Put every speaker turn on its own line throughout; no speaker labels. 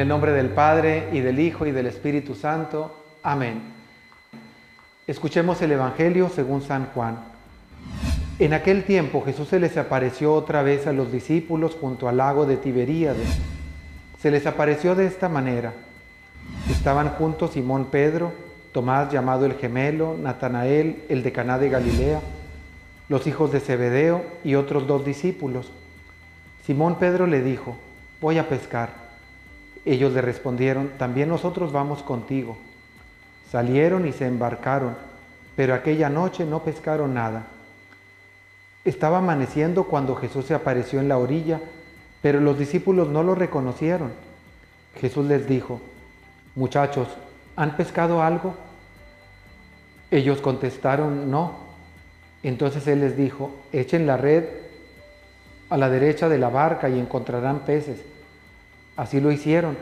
el nombre del Padre, y del Hijo, y del Espíritu Santo. Amén. Escuchemos el Evangelio según San Juan. En aquel tiempo Jesús se les apareció otra vez a los discípulos junto al lago de Tiberíades. Se les apareció de esta manera. Estaban juntos Simón Pedro, Tomás llamado el gemelo, Natanael, el de Caná de Galilea, los hijos de Zebedeo y otros 2 discípulos. Simón Pedro le dijo: voy a pescar. Ellos le respondieron: también nosotros vamos contigo. Salieron y se embarcaron, pero aquella noche no pescaron nada. Estaba amaneciendo cuando Jesús se apareció en la orilla, pero los discípulos no lo reconocieron. Jesús les dijo: muchachos, ¿han pescado algo? Ellos contestaron: no. Entonces él les dijo: echen la red a la derecha de la barca y encontrarán peces. Así lo hicieron,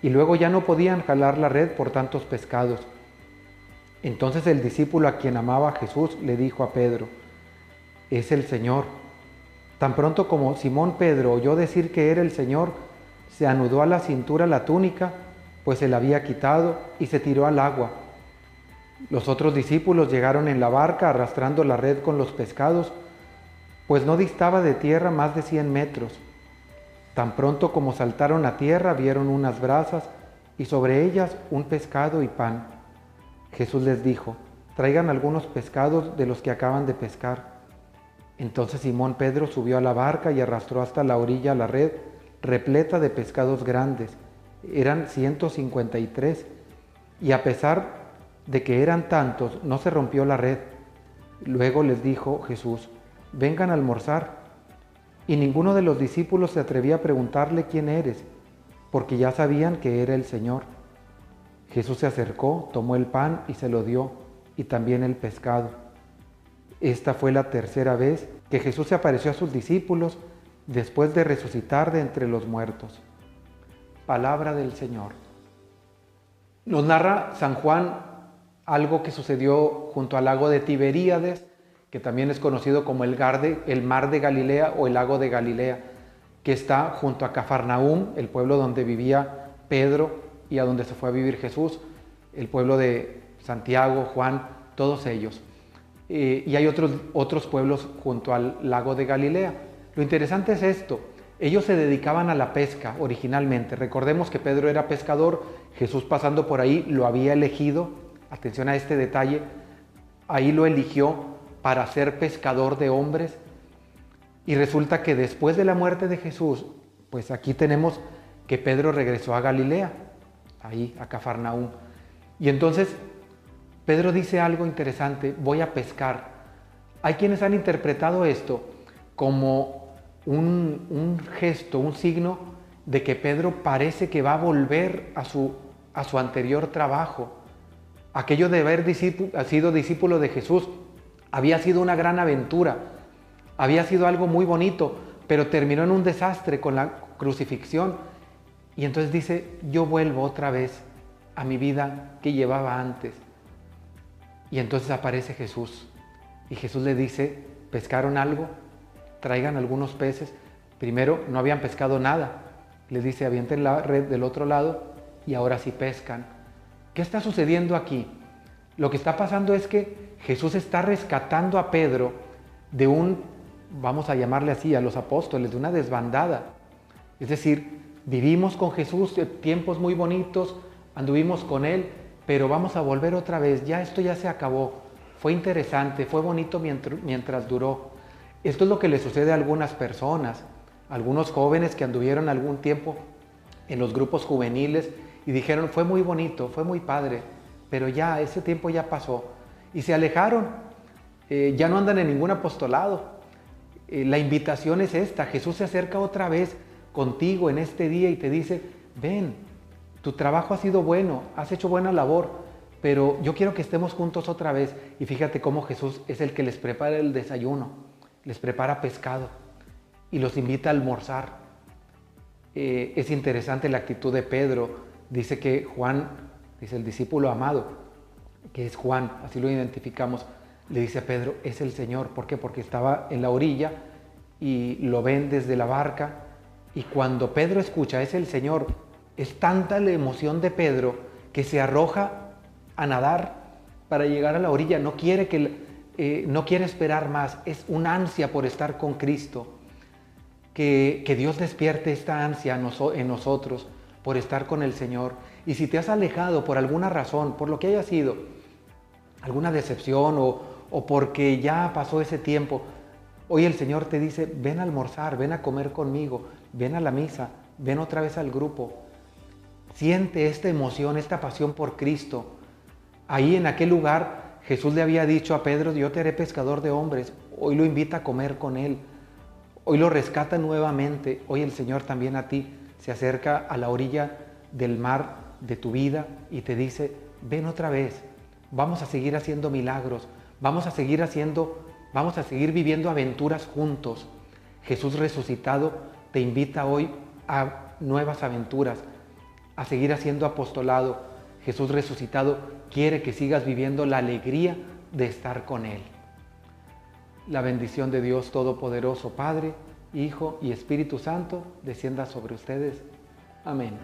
y luego ya no podían jalar la red por tantos pescados. Entonces el discípulo a quien amaba Jesús le dijo a Pedro: es el Señor. Tan pronto como Simón Pedro oyó decir que era el Señor, se anudó a la cintura la túnica, pues se la había quitado, y se tiró al agua. Los otros discípulos llegaron en la barca arrastrando la red con los pescados, pues no distaba de tierra más de 100 metros. Tan pronto como saltaron a tierra, vieron unas brasas y sobre ellas un pescado y pan. Jesús les dijo: traigan algunos pescados de los que acaban de pescar. Entonces Simón Pedro subió a la barca y arrastró hasta la orilla la red repleta de pescados grandes. Eran 153, y a pesar de que eran tantos, no se rompió la red. Luego les dijo Jesús: vengan a almorzar. Y ninguno de los discípulos se atrevía a preguntarle: ¿quién eres?, porque ya sabían que era el Señor. Jesús se acercó, tomó el pan y se lo dio, y también el pescado. Esta fue la tercera vez que Jesús se apareció a sus discípulos después de resucitar de entre los muertos. Palabra del Señor. Nos narra San Juan algo que sucedió junto al lago de Tiberíades, que también es conocido como el mar de Galilea o el lago de Galilea, que está junto a Cafarnaúm, el pueblo donde vivía Pedro y a donde se fue a vivir Jesús, el pueblo de Santiago, Juan, todos ellos. Y hay otros pueblos junto al lago de Galilea. Lo interesante es esto: ellos se dedicaban a la pesca originalmente. Recordemos que Pedro era pescador, Jesús pasando por ahí lo había elegido, atención a este detalle, ahí lo eligió para ser pescador de hombres. Y resulta que después de la muerte de Jesús, pues aquí tenemos que Pedro regresó a Galilea, ahí a Cafarnaúm. Y entonces Pedro dice algo interesante: voy a pescar. Hay quienes han interpretado esto como un gesto, un signo de que Pedro parece que va a volver a su anterior trabajo. Aquello de haber sido discípulo de Jesús había sido una gran aventura, había sido algo muy bonito, pero terminó en un desastre con la crucifixión. Y entonces dice: yo vuelvo otra vez a mi vida que llevaba antes. Y entonces aparece Jesús, y Jesús le dice: ¿pescaron algo? Traigan algunos peces. Primero no habían pescado nada. Les dice: avienten la red del otro lado, y ahora sí pescan. ¿Qué está sucediendo aquí? Lo que está pasando es que Jesús está rescatando a Pedro de vamos a llamarle así, a los apóstoles, de una desbandada. Es decir, vivimos con Jesús tiempos muy bonitos, anduvimos con Él, pero vamos a volver otra vez. Ya esto ya se acabó. Fue interesante, fue bonito mientras duró. Esto es lo que le sucede a algunas personas, algunos jóvenes que anduvieron algún tiempo en los grupos juveniles y dijeron: fue muy bonito, fue muy padre, pero ya ese tiempo ya pasó. Y se alejaron, ya no andan en ningún apostolado. La invitación es esta: Jesús se acerca otra vez contigo en este día y te dice: ven, tu trabajo ha sido bueno, has hecho buena labor, pero yo quiero que estemos juntos otra vez. Y fíjate cómo Jesús es el que les prepara el desayuno, les prepara pescado y los invita a almorzar. Es interesante la actitud de Pedro. Dice que Juan, dice el discípulo amado, que es Juan, así lo identificamos, le dice a Pedro: es el Señor. ¿Por qué? Porque estaba en la orilla y lo ven desde la barca, y cuando Pedro escucha: es el Señor, Es tanta la emoción de Pedro que se arroja a nadar para llegar a la orilla. No quiere esperar más. Es una ansia por estar con Cristo. Que Dios despierte esta ansia en nosotros por estar con el Señor. Y si te has alejado por alguna razón, por lo que haya sido, alguna decepción o porque ya pasó ese tiempo, hoy el Señor te dice, ven a almorzar, ven a comer conmigo, ven a la misa, ven otra vez al grupo. Siente esta emoción, esta pasión por Cristo. Ahí en aquel lugar Jesús le había dicho a Pedro, yo te haré pescador de hombres. Hoy lo invita a comer con él. Hoy lo rescata nuevamente. Hoy el Señor también a ti se acerca a la orilla del mar de tu vida y te dice, ven otra vez. Vamos a seguir haciendo milagros. Vamos a seguir viviendo aventuras juntos. Jesús resucitado te invita hoy a nuevas aventuras, a seguir haciendo apostolado. Jesús resucitado quiere que sigas viviendo la alegría de estar con Él. La bendición de Dios Todopoderoso, Padre, Hijo y Espíritu Santo, descienda sobre ustedes. Amén.